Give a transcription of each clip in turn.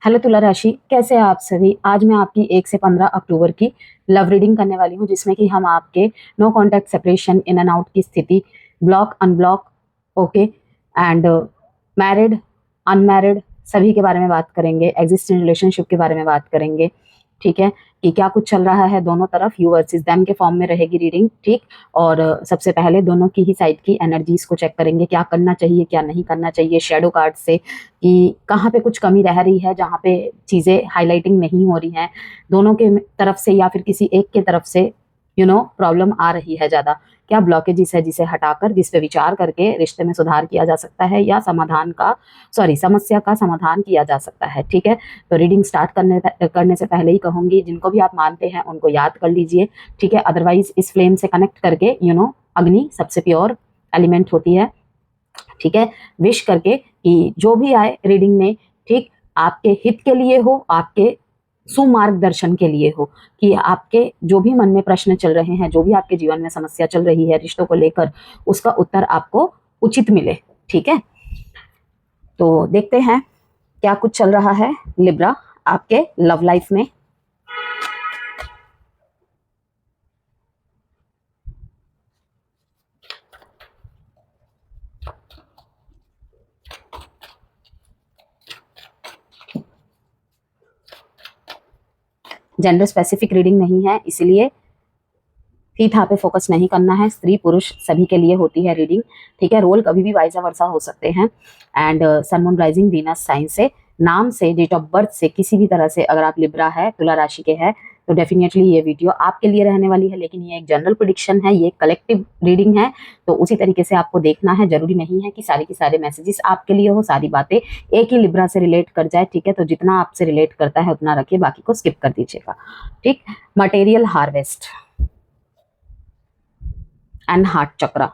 Hello तुला राशि, कैसे हैं आप सभी। आज मैं आपकी 1 से 15 अक्टूबर की लव रीडिंग करने वाली हूँ, जिसमें कि हम आपके no contact separation, in and out की स्थिति, block unblock, okay and married unmarried सभी के बारे में बात करेंगे। एग्जिस्टिंग रिलेशनशिप के बारे में बात करेंगे, ठीक है, कि क्या कुछ चल रहा है दोनों तरफ, यू वर्सेस देम के फॉर्म में रहेगी रीडिंग, ठीक। और सबसे पहले दोनों की ही साइड की एनर्जीज को चेक करेंगे, क्या करना चाहिए क्या नहीं करना चाहिए शेडो कार्ड से, कि कहाँ पे कुछ कमी रह रही है, जहाँ पे चीज़ें हाईलाइटिंग नहीं हो रही हैं दोनों के तरफ से या फिर किसी एक के तरफ से, प्रॉब्लम आ रही है ज़्यादा। क्या ब्लॉकेजेस है जिसे हटाकर, जिस पे विचार करके रिश्ते में सुधार किया जा सकता है या समस्या का समाधान किया जा सकता है, ठीक है। तो रीडिंग स्टार्ट करने से पहले ही कहूंगी, जिनको भी आप मानते हैं उनको याद कर लीजिए, ठीक है। अदरवाइज इस फ्लेम से कनेक्ट करके, अग्नि सबसे प्योर एलिमेंट होती है, ठीक है। विश करके कि जो भी आए रीडिंग में, ठीक, आपके हित के लिए हो, आपके सुमार्गदर्शन के लिए हो, कि आपके जो भी मन में प्रश्न चल रहे हैं, जो भी आपके जीवन में समस्या चल रही है रिश्तों को लेकर, उसका उत्तर आपको उचित मिले, ठीक है। तो देखते हैं क्या कुछ चल रहा है लिब्रा आपके लव लाइफ में। जेंडर स्पेसिफिक रीडिंग नहीं है, इसलिए थी था पे फोकस नहीं करना है। स्त्री पुरुष सभी के लिए होती है रीडिंग, ठीक है। रोल कभी भी वाइसा वर्सा हो सकते हैं। And sun moon rising Venus sign से, नाम से, डेट ऑफ बर्थ से, किसी भी तरह से अगर आप लिब्रा है, तुला राशि के है, तो डेफिनेटली ये वीडियो आपके लिए रहने वाली है। लेकिन ये एक जनरल प्रेडिक्शन है, ये कलेक्टिव रीडिंग है, तो उसी तरीके से आपको देखना है। जरूरी नहीं है कि सारे के सारे मैसेजेस आपके लिए हो, सारी बातें एक ही लिब्रा से रिलेट कर जाए, ठीक है। तो जितना आपसे रिलेट करता है उतना रखिए, बाकी को स्किप कर दीजिएगा, ठीक। मटेरियल हार्वेस्ट एंड हार्ट चक्रा।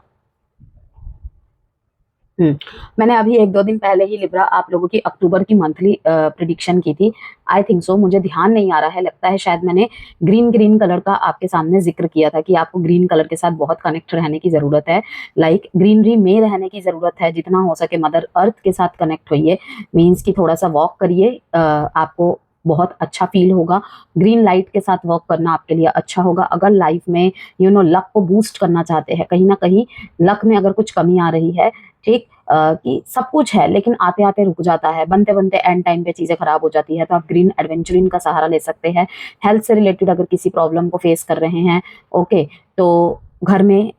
मैंने अभी 1-2 दिन पहले ही लिब्रा आप लोगों की अक्टूबर की मंथली प्रिडिक्शन की थी, आई थिंक सो, मुझे ध्यान नहीं आ रहा है, लगता है शायद मैंने ग्रीन कलर का आपके सामने जिक्र किया था कि आपको ग्रीन कलर के साथ बहुत कनेक्ट रहने की जरूरत है, लाइक ग्रीनरी में रहने की जरूरत है। जितना हो सके मदर अर्थ के साथ कनेक्ट होइए, मीन्स कि थोड़ा सा वॉक करिए, आपको बहुत अच्छा फील होगा। ग्रीन लाइट के साथ वॉक करना आपके लिए अच्छा होगा। अगर लाइफ में लक को बूस्ट करना चाहते हैं, कहीं ना कहीं लक में अगर कुछ कमी आ रही है, ठीक, कि सब कुछ है लेकिन आते आते रुक जाता है, बनते बनते एंड टाइम पे चीजें खराब हो जाती है, तो आप ग्रीन एडवेंचरिन का सहारा ले सकते हैं। हेल्थ से रिलेटेड अगर किसी प्रॉब्लम को फेस कर रहे हैं, ओके, तो घर में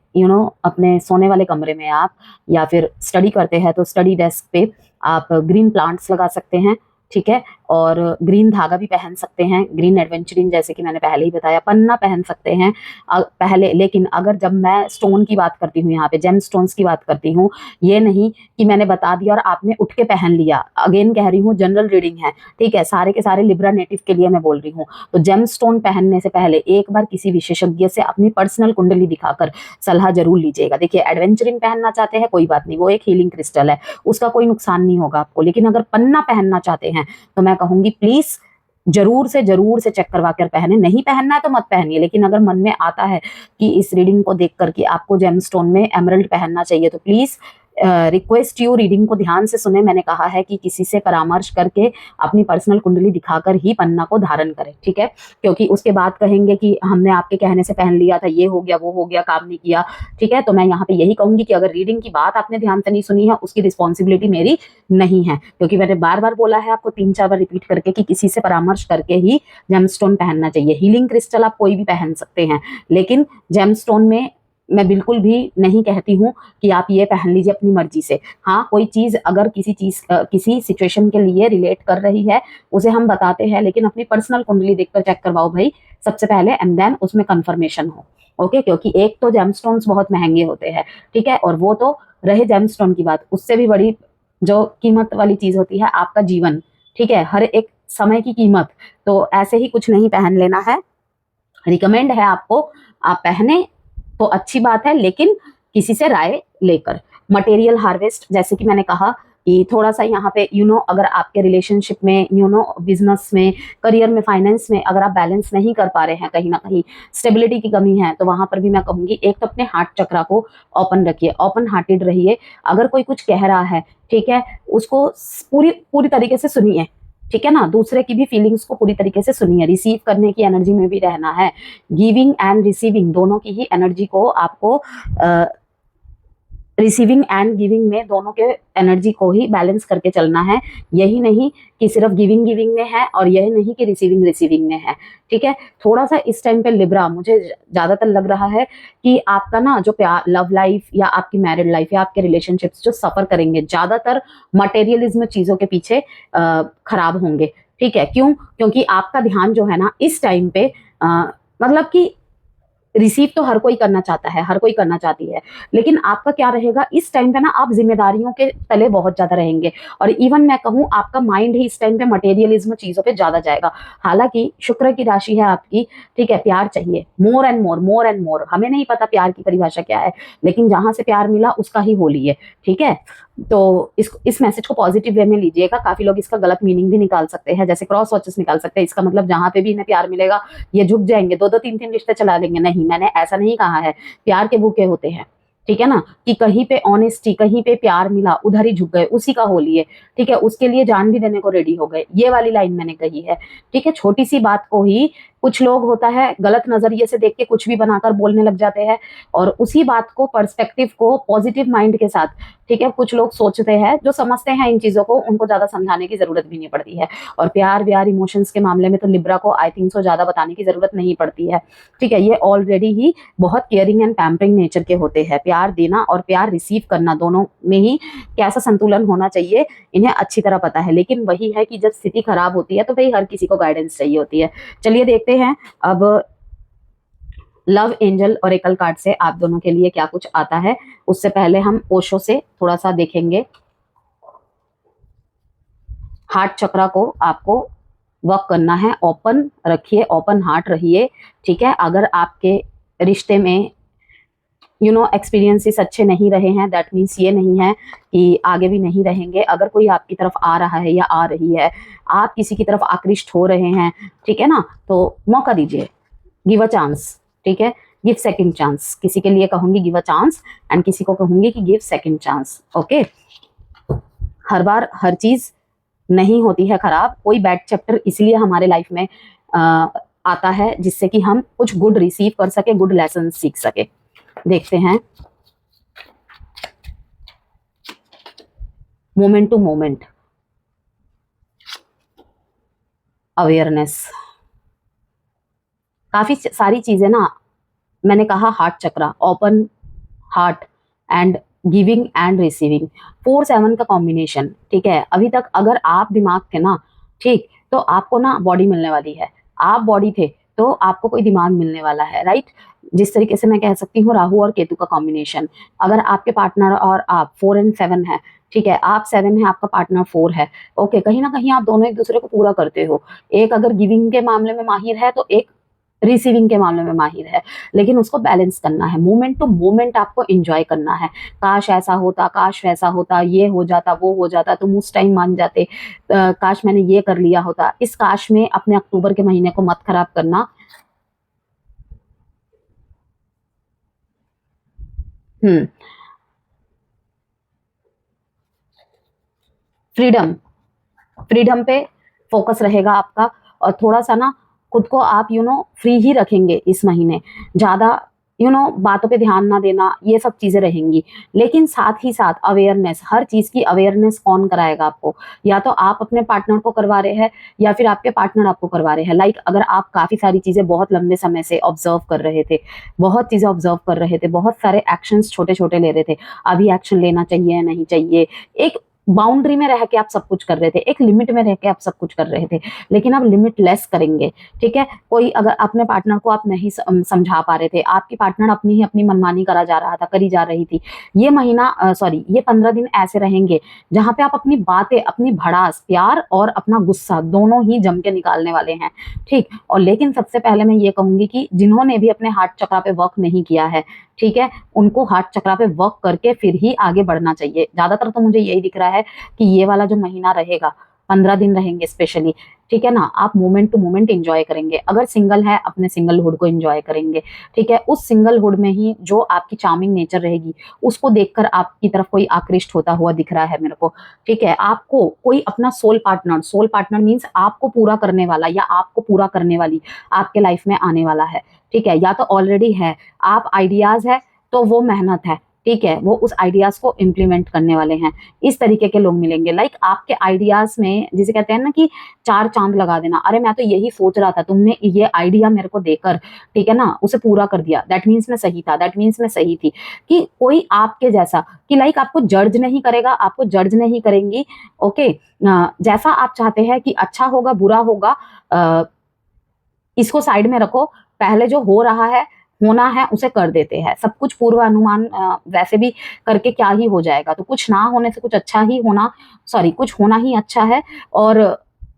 अपने सोने वाले कमरे में आप, या फिर स्टडी करते हैं तो स्टडी डेस्क पे आप ग्रीन प्लांट्स लगा सकते हैं, ठीक है। और ग्रीन धागा भी पहन सकते हैं, ग्रीन एडवेंचरिंग, जैसे कि मैंने पहले ही बताया, पन्ना पहन सकते हैं पहले। लेकिन अगर जब मैं स्टोन की बात करती हूँ, यहाँ पे जेम स्टोन्स की बात करती हूँ, ये नहीं कि मैंने बता दिया और आपने उठ के पहन लिया। अगेन कह रही हूँ, जनरल रीडिंग है, ठीक है, सारे के सारे लिब्रा नेटिव के लिए मैं बोल रही हूँ। तो जेम स्टोन पहनने से पहले एक बार किसी विशेषज्ञ से अपनी पर्सनल कुंडली दिखाकर सलाह जरूर लीजिएगा। देखिए, एडवेंचरिंग पहनना चाहते हैं, कोई बात नहीं, वो एक हीलिंग क्रिस्टल है, उसका कोई नुकसान नहीं होगा आपको। लेकिन अगर पन्ना पहनना चाहते हैं तो मैं कहूंगी प्लीज जरूर से चेक करवा कर पहने। नहीं पहनना है तो मत पहनिए, लेकिन अगर मन में आता है कि इस रीडिंग को देख कर कि आपको जेमस्टोन में एमरल्ड पहनना चाहिए, तो प्लीज रिक्वेस्ट यू, रीडिंग को ध्यान से सुने। मैंने कहा है कि किसी से परामर्श करके अपनी पर्सनल कुंडली दिखाकर ही पन्ना को धारण करें, ठीक है। क्योंकि उसके बाद कहेंगे कि हमने आपके कहने से पहन लिया था, ये हो गया वो हो गया, काम नहीं किया, ठीक है। तो मैं यहाँ पे यही कहूंगी कि अगर रीडिंग की बात आपने ध्यान से नहीं सुनी है, उसकी रिस्पॉन्सिबिलिटी मेरी नहीं है, क्योंकि मैंने बार बार बोला है आपको 3-4 बार रिपीट करके कि किसी से परामर्श करके ही जेमस्टोन पहनना चाहिए। हीलिंग क्रिस्टल आप कोई भी पहन सकते हैं, लेकिन जेमस्टोन में मैं बिल्कुल भी नहीं कहती हूँ कि आप ये पहन लीजिए अपनी मर्जी से। हाँ, कोई चीज अगर किसी सिचुएशन के लिए रिलेट कर रही है, उसे हम बताते हैं, लेकिन अपनी पर्सनल कुंडली देखकर चेक करवाओ भाई सबसे पहले, एंड देन उसमें कंफर्मेशन हो, ओके। क्योंकि एक तो जेमस्टोन्स बहुत महंगे होते हैं, ठीक है, और वो तो रहे जेमस्टोन की बात, उससे भी बड़ी जो कीमत वाली चीज होती है आपका जीवन, ठीक है, हर एक समय की कीमत। तो ऐसे ही कुछ नहीं पहन लेना है, रिकमेंड है आपको, आप पहने तो अच्छी बात है, लेकिन किसी से राय लेकर। मटेरियल हार्वेस्ट, जैसे कि मैंने कहा कि थोड़ा सा यहाँ पे अगर आपके रिलेशनशिप में, बिजनेस में, करियर में, फाइनेंस में अगर आप बैलेंस नहीं कर पा रहे हैं, कहीं ना कहीं स्टेबिलिटी की कमी है, तो वहां पर भी मैं कहूंगी एक तो अपने हार्ट चक्रा को ओपन रखिए, ओपन हार्टेड रहिए। अगर कोई कुछ कह रहा है, ठीक है, उसको पूरी तरीके से सुनिए, ठीक है ना, दूसरे की भी फीलिंग्स को पूरी तरीके से सुनिए, रिसीव करने की एनर्जी में भी रहना है, गिविंग एंड रिसीविंग दोनों की ही एनर्जी को आपको रिसीविंग एंड गिविंग में दोनों के एनर्जी को ही बैलेंस करके चलना है। यही नहीं कि सिर्फ गिविंग गिविंग में है और यही नहीं कि रिसीविंग रिसीविंग में है। ठीक है, थोड़ा सा इस टाइम पे लिब्रा मुझे ज्यादातर लग रहा है कि आपका ना जो प्यार, लव लाइफ या आपकी मैरिड लाइफ या आपके रिलेशनशिप्स जो सफर करेंगे, ज्यादातर मटेरियलिज्म चीजों के पीछे खराब होंगे। ठीक है, क्यों? क्योंकि आपका ध्यान जो है ना इस टाइम पे मतलब कि रिसीव तो हर कोई करना चाहता है, हर कोई करना चाहती है, लेकिन आपका क्या रहेगा इस टाइम पे ना, आप जिम्मेदारियों के तले बहुत ज्यादा रहेंगे और इवन मैं कहूँ आपका माइंड ही इस टाइम पे मटेरियलिज्म चीजों पे ज्यादा जाएगा। हालांकि शुक्र की राशि है आपकी, ठीक है, प्यार चाहिए, more and more, more and more. हमें नहीं पता प्यार की परिभाषा क्या है, लेकिन जहां से प्यार मिला उसका ही होली है। ठीक है, तो इस मैसेज को पॉजिटिव वे में लीजिएगा। काफी लोग इसका गलत मीनिंग भी निकाल सकते हैं, जैसे क्रॉस वॉचेस निकाल सकते हैं, इसका मतलब जहां पे भी इन्हें प्यार मिलेगा ये झुक जाएंगे, दो दो तीन तीन रिश्ते चला लेंगे। नहीं, मैंने ऐसा नहीं कहा है। प्यार के भूखे होते हैं, ठीक है ना, कि कहीं पे ऑनेस्टी, कहीं पे प्यार मिला, उधर ही झुक गए, उसी का होली है। ठीक है, उसके लिए जान भी देने को रेडी हो गए, ये वाली लाइन मैंने कही है। ठीक है, छोटी सी बात को ही कुछ लोग होता है गलत नजरिए से देख के कुछ भी बनाकर बोलने लग जाते हैं, और उसी बात को, पर्सपेक्टिव को पॉजिटिव माइंड के साथ, ठीक है, कुछ लोग सोचते हैं, जो समझते हैं इन चीजों को, उनको ज्यादा समझाने की जरूरत भी नहीं पड़ती है। और प्यार व्यार इमोशंस के मामले में तो लिब्रा को आई थिंक सो ज्यादा बताने की जरूरत नहीं पड़ती है। ठीक है, ये ऑलरेडी ही बहुत केयरिंग एंड पैम्परिंग नेचर के होते हैं। प्यार देना और प्यार रिसीव करना दोनों में ही कैसा संतुलन होना चाहिए इन्हें अच्छी तरह पता है। लेकिन वही है कि जब स्थिति खराब होती है तो भाई हर किसी को गाइडेंस चाहिए होती है। चलिए देखते हैं अब लव एंजल और एकल कार्ड से आप दोनों के लिए क्या कुछ आता है। उससे पहले हम ओशो से थोड़ा सा देखेंगे। हार्ट चक्रा को आपको वर्क करना है, ओपन रखिए, ओपन हार्ट रहिए। ठीक है, अगर आपके रिश्ते में एक्सपीरियंसेस अच्छे नहीं रहे हैं, दैट मीन्स ये नहीं है कि आगे भी नहीं रहेंगे। अगर कोई आपकी तरफ आ रहा है या आ रही है, आप किसी की तरफ आकृष्ट हो रहे हैं, ठीक है ना, तो मौका दीजिए, गिव अ चांस। ठीक है, गिव सेकंड चांस। किसी के लिए कहूंगी गिव अ चांस एंड किसी को कहूंगी कि गिव सेकंड चांस। ओके, हर बार हर चीज नहीं होती है खराब। कोई बैड चैप्टर इसलिए हमारे लाइफ में आता है जिससे कि हम कुछ गुड रिसीव कर सके, गुड लेसन सीख सके। देखते हैं मोमेंट टू मोमेंट अवेयरनेस। काफी सारी चीजें ना, मैंने कहा heart chakra, open heart and giving and receiving, 4-7 का कॉम्बिनेशन। ठीक है, अभी तक अगर आप दिमाग थे ना, ठीक, तो आपको ना बॉडी मिलने वाली है। आप बॉडी थे तो आपको कोई दिमाग मिलने वाला है, राइट। जिस तरीके से मैं कह सकती हूँ राहु और केतु का कॉम्बिनेशन। अगर आपके पार्टनर और आप 4 और 7 है, ठीक है, आप 7 है, आपका पार्टनर 4 है, ओके, कहीं ना कहीं आप दोनों एक दूसरे को पूरा करते हो। एक अगर गिविंग के मामले में माहिर है तो एक रिसीविंग के मामले में माहिर है, लेकिन उसको बैलेंस करना है। मोमेंट टू मोमेंट आपको एंजॉय करना है। काश ऐसा होता, काश वैसा होता, ये हो जाता, वो हो जाता, तुम उस टाइम मान जाते, काश मैंने ये कर लिया होता। इस काश में अपने अक्टूबर के महीने को मत खराब करना। फ्रीडम, फ्रीडम पे फोकस रहेगा आपका, और थोड़ा सा ना खुद को आप फ्री ही रखेंगे इस महीने। ज्यादा बातों पे ध्यान ना देना, ये सब चीजें रहेंगी। लेकिन साथ ही साथ अवेयरनेस, हर चीज की अवेयरनेस कौन कराएगा आपको? या तो आप अपने पार्टनर को करवा रहे हैं या फिर आपके पार्टनर आपको करवा रहे हैं। लाइक अगर आप काफी सारी चीजें बहुत लंबे समय से ऑब्जर्व कर रहे थे, बहुत चीजें ऑब्जर्व कर रहे थे, बहुत सारे एक्शंस छोटे छोटे ले रहे थे, अभी एक्शन लेना चाहिए नहीं चाहिए, एक बाउंड्री में रह के आप सब कुछ कर रहे थे, एक लिमिट में रह के आप सब कुछ कर रहे थे, लेकिन अब लिमिट लेस करेंगे। ठीक है, कोई अगर अपने पार्टनर को आप नहीं समझा पा रहे थे, आपकी पार्टनर अपनी ही अपनी मनमानी करा जा रहा था, करी जा रही थी, ये महीना ये 15 दिन ऐसे रहेंगे जहां पे आप अपनी बातें, अपनी भड़ास, प्यार और अपना गुस्सा दोनों ही जम के निकालने वाले हैं। ठीक, और लेकिन सबसे पहले मैं ये कहूंगी कि जिन्होंने भी अपने हार्ट चक्रा पे वर्क नहीं किया है, ठीक है, उनको हार्ट चक्रा पे वर्क करके फिर ही आगे बढ़ना चाहिए। ज्यादातर तो मुझे यही दिख रहा है कि ये वाला जो महीना रहेगा, 15 दिन रहेंगे स्पेशली, ठीक है ना, आप मोमेंट टू मोमेंट एंजॉय करेंगे। अगर सिंगल है, अपने सिंगलहुड को एंजॉय करेंगे, ठीक है। उस सिंगलहुड में ही जो आपकी चार्मिंग नेचर रहेगी, उसको देखकर आपकी तरफ कोई आकृष्ट होता हुआ दिख रहा है मेरे को, ठीक है। आपको कोई अपना सोल पार्टनर मीन्स आपको पूरा करने वाला या आपको पूरा करने वाली आपके लाइफ में आने वाला है, ठीक है। या तो ऑलरेडी है, आप आइडियाज है तो वो मेहनत है, ठीक है, वो उस आइडियाज को इम्प्लीमेंट करने वाले हैं। इस तरीके के लोग मिलेंगे। लाइक आपके आइडियाज में जिसे कहते हैं ना कि चार चांद लगा देना, अरे मैं तो यही सोच रहा था, तुमने ये आइडिया मेरे को देकर, ठीक है ना, उसे पूरा कर दिया, दैट मीन्स मैं सही था, दैट मीन्स मैं सही थी। कि कोई आपके जैसा कि लाइक आपको जज नहीं करेगा, आपको जज नहीं करेंगी, ओके। जैसा आप चाहते हैं कि अच्छा होगा बुरा होगा, इसको साइड में रखो, पहले जो हो रहा है होना है उसे कर देते हैं। सब कुछ पूर्व अनुमान वैसे भी करके क्या ही हो जाएगा, तो कुछ ना होने से कुछ अच्छा ही होना, सॉरी कुछ होना ही अच्छा है। और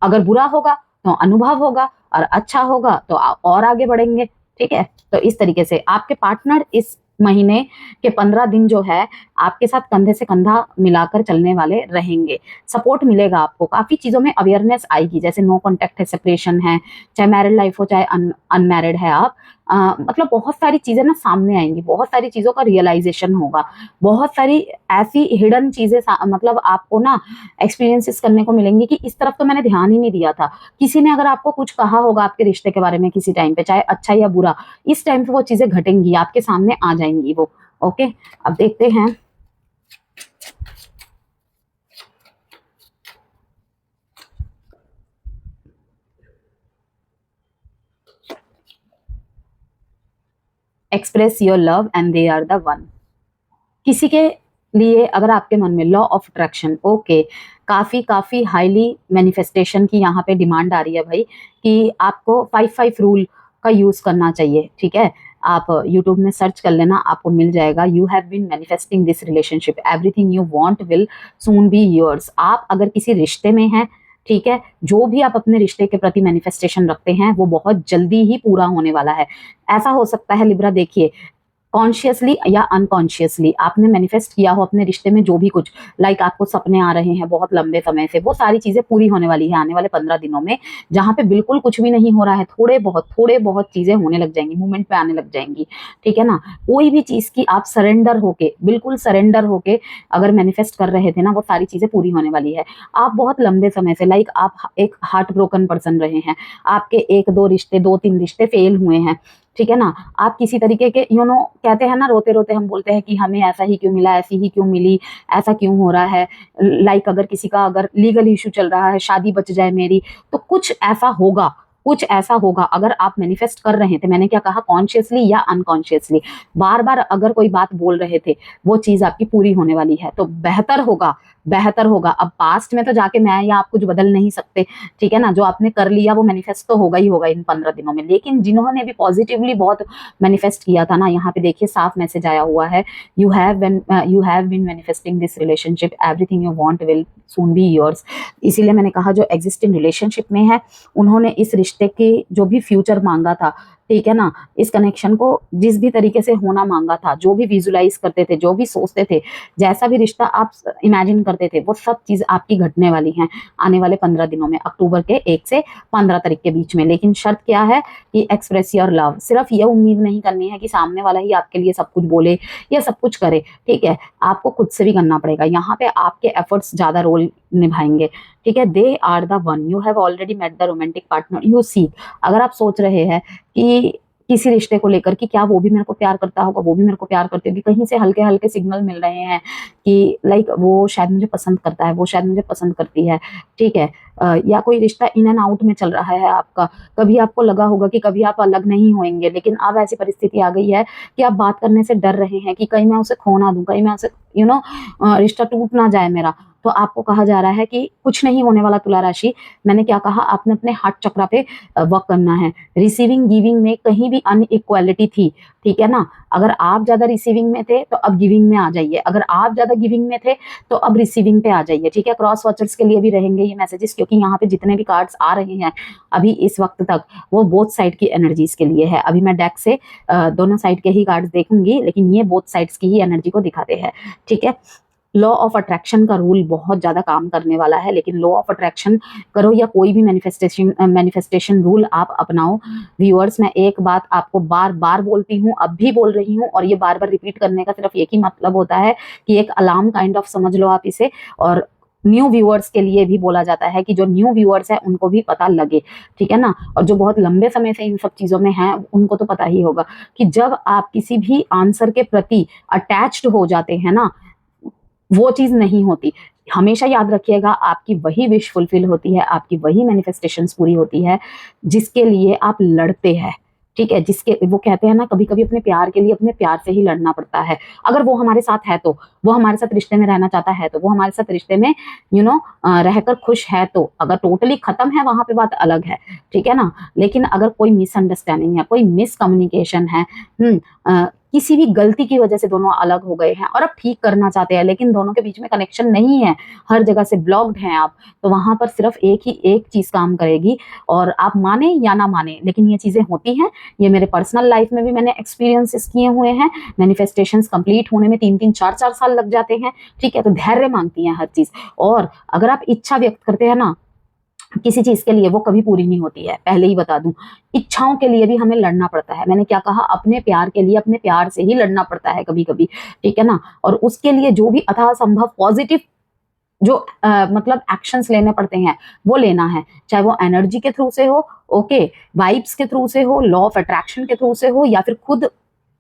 अगर बुरा होगा तो अनुभव होगा, और अच्छा होगा तो और आगे बढ़ेंगे, ठीक है। तो इस तरीके से आपके पार्टनर इस महीने के 15 दिन जो है आपके साथ कंधे से कंधा मिलाकर चलने वाले रहेंगे। सपोर्ट मिलेगा आपको, काफी चीजों में अवेयरनेस आएगी, जैसे नो कॉन्टेक्ट है, सेपरेशन है, चाहे मैरिड लाइफ हो चाहे अनमैरिड है आप, मतलब बहुत सारी चीजें ना सामने आएंगी, बहुत सारी चीजों का रियलाइजेशन होगा, बहुत सारी ऐसी हिडन चीजें मतलब आपको ना एक्सपीरियंसेस करने को मिलेंगी कि इस तरफ तो मैंने ध्यान ही नहीं दिया था। किसी ने अगर आपको कुछ कहा होगा आपके रिश्ते के बारे में किसी टाइम पे, चाहे अच्छा या बुरा, इस टाइम पे वो चीजें घटेंगी, आपके सामने आ जाएंगी वो, ओके। अब देखते हैं express your love and they are the one. किसी के लिए अगर आपके मन में लॉ ऑफ अट्रैक्शन, ओके, काफी काफी हाईली मैनिफेस्टेशन की यहाँ पे डिमांड आ रही है भाई, कि आपको 5-5 रूल का यूज करना चाहिए, ठीक है। आप यूट्यूब में सर्च कर लेना, आपको मिल जाएगा। You have been manifesting this relationship, everything you want will soon be yours. आप अगर किसी रिश्ते में हैं, ठीक है, जो भी आप अपने रिश्ते के प्रति मैनिफेस्टेशन रखते हैं वो बहुत जल्दी ही पूरा होने वाला है। ऐसा हो सकता है लिब्रा, देखिए, कॉन्शियसली या अनकॉन्शियसली आपने मैनिफेस्ट किया हो अपने रिश्ते में जो भी कुछ, लाइक आपको सपने आ रहे हैं बहुत लंबे समय से, वो सारी चीजें पूरी होने वाली है आने वाले 15 दिनों में। जहां पे बिल्कुल कुछ भी नहीं हो रहा है, थोड़े बहुत चीजें होने लग जाएंगी, मूवमेंट पे आने लग जाएंगी, ठीक है ना। कोई भी चीज की आप सरेंडर होके, बिल्कुल सरेंडर होके अगर मैनिफेस्ट कर रहे थे ना, वो सारी चीजें पूरी होने वाली है। आप बहुत लंबे समय से, लाइक आप एक हार्ट ब्रोकन पर्सन रहे हैं, आपके 1-2 रिश्ते, 2-3 रिश्ते फेल हुए हैं, ठीक है ना। आप किसी तरीके के कहते हैं ना, रोते रोते हम बोलते हैं कि हमें ऐसा ही क्यों मिला, ऐसी ही क्यों मिली, ऐसा क्यों हो रहा है। लाइक अगर किसी का अगर लीगल इशू चल रहा है, शादी बच जाए मेरी, तो कुछ ऐसा होगा, कुछ ऐसा होगा। अगर आप मैनिफेस्ट कर रहे थे, मैंने क्या कहा, कॉन्शियसली या अनकॉन्शियसली, बार बार अगर कोई बात बोल रहे थे, वो चीज आपकी पूरी होने वाली है, तो बेहतर होगा, बेहतर होगा। अब पास्ट में तो जाके मैं या आप कुछ बदल नहीं सकते, ठीक है ना। जो आपने कर लिया वो मैनिफेस्ट तो होगा ही होगा इन 15 दिनों में। लेकिन जिन्होंने भी पॉजिटिवली बहुत मैनिफेस्ट किया था ना, यहाँ पे देखिए साफ मैसेज आया हुआ है, you have been manifesting this relationship, everything you want will soon be yours. इसीलिए मैंने कहा जो एग्जिस्टिंग रिलेशनशिप में है, उन्होंने इस रिश्ते के जो भी फ्यूचर मांगा था, ठीक है ना, इस कनेक्शन को जिस भी तरीके से होना मांगा था, जो भी विजुलाइज करते थे, जो भी सोचते थे, जैसा भी रिश्ता आप इमेजिन करते थे, वो सब चीज आपकी घटने वाली हैं आने वाले 15 दिनों में, अक्टूबर के 1 से 15 तारीख के बीच में। लेकिन शर्त क्या है कि एक्सप्रेस योर लव। सिर्फ ये उम्मीद नहीं करनी है कि सामने वाला ही आपके लिए सब कुछ बोले या सब कुछ करे, ठीक है। आपको खुद से भी करना पड़ेगा, यहाँ पे आपके एफर्ट्स ज्यादा रोल निभाएंगे, ठीक है। They are the one, you have already met the romantic partner you seek. अगर आप सोच रहे हैं कि किसी रिश्ते को लेकर कि क्या वो भी मेरे को प्यार करता होगा, वो भी मेरे को प्यार करती होगी, कहीं से हल्के हल्के सिग्नल मिल रहे हैं कि लाइक वो शायद मुझे पसंद करता है, वो शायद मुझे पसंद करती है, ठीक है। या कोई रिश्ता इन एंड आउट में चल रहा है आपका, कभी आपको लगा होगा कि कभी आप अलग नहीं होंगे, लेकिन अब ऐसी परिस्थिति आ गई है कि आप बात करने से डर रहे हैं कि कहीं मैं उसे खो ना दूं, कहीं मैं उसे रिश्ता टूट ना जाए मेरा। तो आपको कहा जा रहा है कि कुछ नहीं होने वाला तुला राशि। मैंने क्या कहा, आपने अपने हार्ट चक्रा पे वर्क करना है। रिसीविंग गिविंग में कहीं भी अनइक्वालिटी थी, ठीक है ना। अगर आप ज्यादा रिसीविंग में थे तो अब गिविंग में आ जाइए, अगर आप ज्यादा गिविंग में थे तो अब रिसीविंग पे आ जाइए, ठीक है। क्रॉस वॉचर्स के लिए भी रहेंगे ये मैसेजेस, क्योंकि यहाँ पे जितने भी कार्ड्स आ रहे हैं अभी इस वक्त तक, वो बोथ साइड की एनर्जीज के लिए है। अभी मैं डेक से दोनों साइड के ही कार्ड्स देखूंगी, लेकिन ये बोथ साइड्स की ही एनर्जी को दिखाते हैं, ठीक है। लॉ ऑफ अट्रैक्शन का रूल बहुत ज्यादा काम करने वाला है, लेकिन लॉ ऑफ अट्रैक्शन करो या कोई भी मैनिफेस्टेशन रूल आप अपनाओ, व्यूअर्स मैं एक बात आपको बार बार बोलती हूँ, अब भी बोल रही हूँ, और ये बार बार रिपीट करने का सिर्फ एक ही मतलब होता है कि एक अलार्म काइंड ऑफ समझ लो आप इसे, और न्यू व्यूअर्स के लिए भी बोला जाता है कि जो न्यू व्यूअर्स है उनको भी पता लगे, ठीक है ना, और जो बहुत लंबे समय से इन सब चीजों में हैं उनको तो पता ही होगा कि जब आप किसी भी आंसर के प्रति अटैच्ड हो जाते हैं ना, वो चीज नहीं होती। हमेशा याद रखिएगा, आपकी वही विश फुलफिल होती है, आपकी वही मैनिफेस्टेशंस पूरी होती है जिसके लिए आप लड़ते हैं, ठीक है, जिसके वो कहते हैं ना, कभी कभी अपने प्यार के लिए अपने प्यार से ही लड़ना पड़ता है। अगर वो हमारे साथ है तो, वो हमारे साथ रिश्ते में रहना चाहता है तो, वो हमारे साथ रिश्ते में रहकर खुश है तो, अगर टोटली खत्म है वहां पे बात अलग है, ठीक है ना। लेकिन अगर कोई मिसअंडरस्टैंडिंग है, कोई मिसकम्युनिकेशन है, किसी भी गलती की वजह से दोनों अलग हो गए हैं और अब ठीक करना चाहते हैं, लेकिन दोनों के बीच में कनेक्शन नहीं है, हर जगह से ब्लॉक्ड हैं आप, तो वहां पर सिर्फ एक चीज काम करेगी, और आप माने या ना माने लेकिन ये चीजें होती हैं। ये मेरे पर्सनल लाइफ में भी मैंने एक्सपीरियंसेस किए हुए हैं। मैनिफेस्टेशंस कंप्लीट होने में 3-3 4-4 साल लग जाते हैं, ठीक है, तो धैर्य मांगती हैं हर चीज। और अगर आप इच्छा व्यक्त करते हैं ना किसी चीज के लिए, वो कभी पूरी नहीं होती है, पहले ही बता दूं। इच्छाओं के लिए भी हमें लड़ना पड़ता है, मैंने क्या कहा, अपने प्यार के लिए अपने प्यार से ही लड़ना पड़ता है कभी कभी, ठीक है ना। और उसके लिए जो भी अथाह संभव पॉजिटिव जो मतलब एक्शंस लेने पड़ते हैं वो लेना है, चाहे वो एनर्जी के थ्रू से हो, ओके, वाइब्स के थ्रू से हो, लॉ ऑफ अट्रैक्शन के थ्रू से हो, या फिर खुद